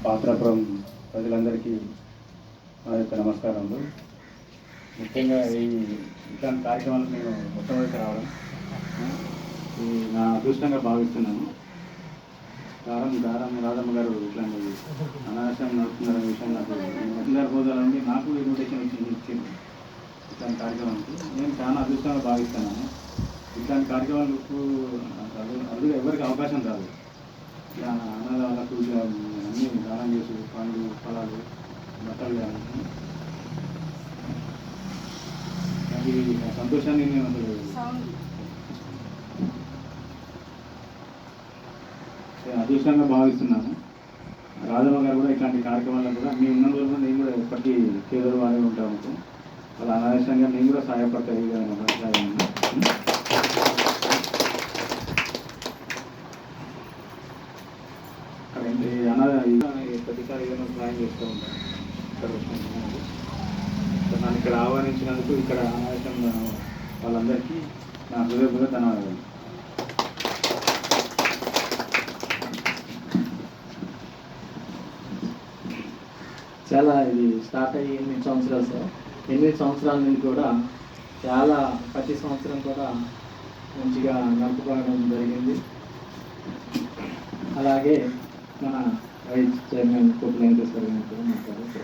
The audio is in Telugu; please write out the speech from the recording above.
పాత్రాపురం ప్రజలందరికీ నా యొక్క నమస్కారములు. ముఖ్యంగా ఇట్లాంటి కార్యక్రమాలకు నేను మొట్టమొదటి రావడం నా అదృష్టంగా భావిస్తున్నాను. దారం రాధమ్మ గారు ఇట్లాంటి అనాశం నడుపుతున్న విషయం నాకు మహిళల హోదాలో నుండి నాకు ఇన్విటేషన్ ఇచ్చింది. ఇట్లాంటి కార్యక్రమానికి నేను చాలా అదృష్టంగా భావిస్తున్నాను. ఇట్లాంటి కార్యక్రమాలకు అదుగా ఎవరికి అవకాశం రాదు. ఇట్లా అనాథ వాళ్ళకు అన్నీ దానం చేసి పండ్లు ఫలాలు బట్టలు కానీ అది సంతోషాన్ని నేను అసలు అదృష్టంగా భావిస్తున్నాను. రాధమ్మ గారు కూడా ఇట్లాంటి కార్యక్రమాల్లో కూడా మీ ఉన్న రోజుల్లో నేను కూడా ఎప్పటికీ కేదరు వారే ఉంటాము. అలా అనావశ్యంగా నేను కూడా సహాయపడతాయి అక్కడేంటి ప్రతిసారి ఏదైనా సహాయం చేస్తూ ఉంటాను. ఇక్కడ నన్ను ఇక్కడ ఆహ్వానించినందుకు ఇక్కడ అనావశ్యంగా వాళ్ళందరికీ నా హృదయపూర్వక ధన్యవాదాలు. చాలా ఇది స్టార్ట్ అయ్యి 8 సంవత్సరాలు సార్. 8 సంవత్సరాల నుంచి కూడా చాలా ప్రతి సంవత్సరం కూడా మంచిగా నడుపుకోవడం జరిగింది. అలాగే మన వైస్ చైర్మన్ కోటి వెంకటేశ్వర గారితో మాట్లాడారు.